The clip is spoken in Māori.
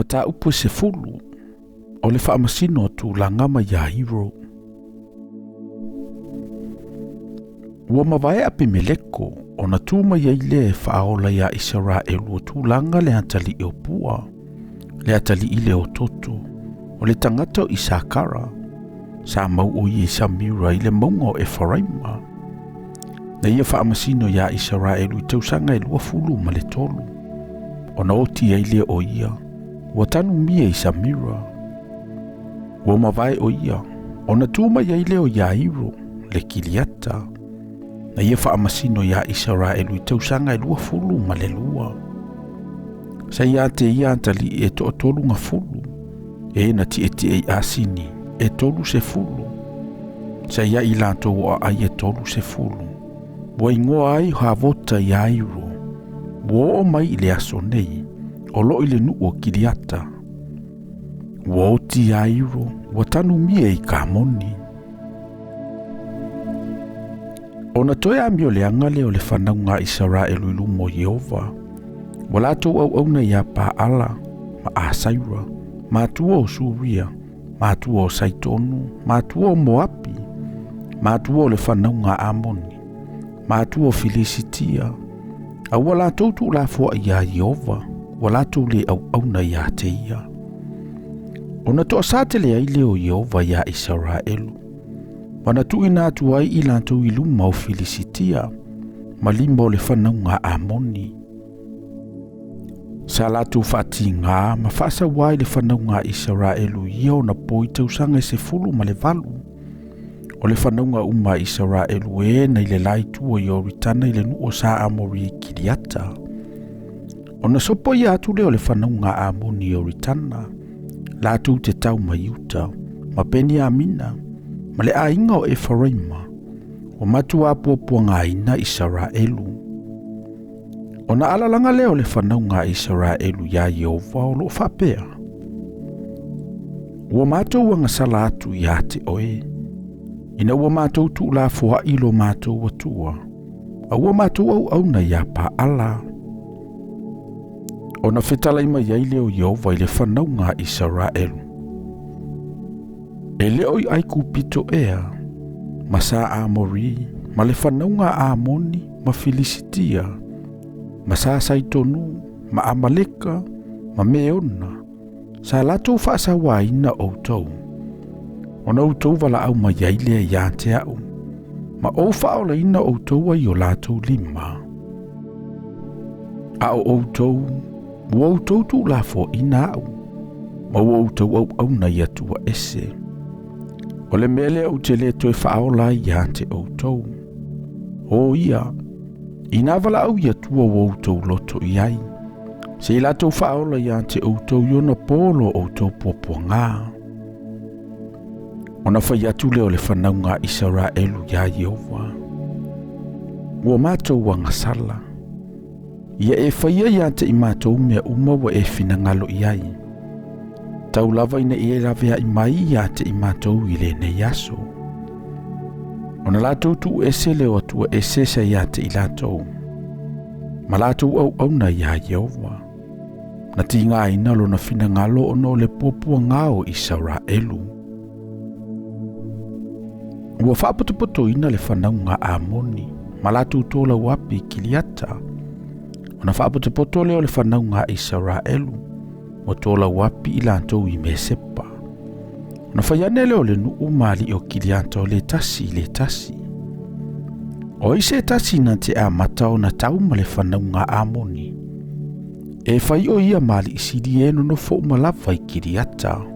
mata upu se fulu o le Faamasino tu langama ya hiro. Ua mawai Apimeleko o na tuma ya ile faaola ya Israelu o tūlanga le atali e opua, le atali ile o toto, o le tangata o Isakara, sa mau o i Samira ile maunga o Efraima. Na ia Faamasino ya Israelu i tausanga e lua fulu ma le tolu, o na oti ya ile o ia, ua tanu mia i Samira. Ua mawai o ia, o na tuma ya ile o Yairo, le Kiliata, na ia Faamasino ya Israelu i tausanga e lua fulu ma le lua. Sa ia te ia antali e to tolu nga fulu, e na ti eti e asini, e tolu se fulu. Sa ia ilanto o ai e tolu se fulu. Wa ingoa ai havota Yairo, wa o mai ile aso nei, o lo ile nu o Kiliata. Wa o ti Yairo, wa tanu mia i kamoni. Ona toi ami o le angale o le whanaunga Israelu i lumo Yehova. Wala tau au na ia pa ala, ma Asaira, ma tua o Suria, ma tua o Saitonu, ma tua o Moapi, ma tua o le whanaunga Amoni, ma tua o Filisitia. A wala tau tu la fua ia Yehova, wala tau le au na ia te ia. Ona toa satele aile o Yehova ia Israelu. Wana tu ina tu ai ilanto ilu mau Filisitia, malimba o le whanaunga Amoni. Sa latu whati ngā, mawhasa wai le whanaunga Israelu ia na poi tausanga se fulu ma le valu. O le whanaunga uma Israelu e na ile lai tua i oritana ile nu o sa Amori Kiliata. O na sopo ia atu le o le whanaunga Amoni i oritana, latu te tau maiuta, ma peni amina, ma le ainga o Efraima, o matua apua ngā ina Israelu. O na alalanga leo le whanaunga Israelu ya Yehova o lo whapea. Ua mātou wanga sala atu i ate oe. Ina ua mātou tu la fua ilo mātou watua. A ua mātou au na ia pa ala. O na whetala ima iaile o Yehova i le whanaunga Israelu. E leo i aiku pito ea, ma sa Amori, ma le whanaunga Amoni, ma Filisitia, ma sa Saitonu, ma Amaleka, ma Meona, sa latou whaasa waina outou. O na outou wala au ma iaile ia te au, ma o whaola ina outou ai o latou lima. A o outou, ua outou tu la fo ina au, ma ua outou au na ia tua ese. O le mele au te le toi whaola ia te outou. O ia, ina wala au ia tua o outou loto iai. Se ila tau whaola ia te outou iona polo outou popua ngā. Ona whai atu leo le whanaunga Israelu ia Yehova. Ua mātou wanga sala. Ia e whaia ia te i mātou mea uma wa e whina ngalo iai. Tau lava ina i e ravea i mai ia te i mātou i le nei aso. Ona lātou tu ese leo atua ese sa ia te i lātou. Ma lātou au na ia Yehova. Na ti ngā ina lo na whina ngalo ono le popua ngāo Israelu. Ua whaaputuputo ina le whanaunga Amoni. Ma lātou tōla wapi Kiliata. Ona whaaputuputo leo le whanaunga Israelu. O tola wapi i lantou i Mesepa. Na whaiane leo le nuu mali o Kiliata o le tasi. O ise tasi na te amata o na tau ma le whanaunga Amoni. E whai o ia mali i siri e no fo umalava i Kiliata.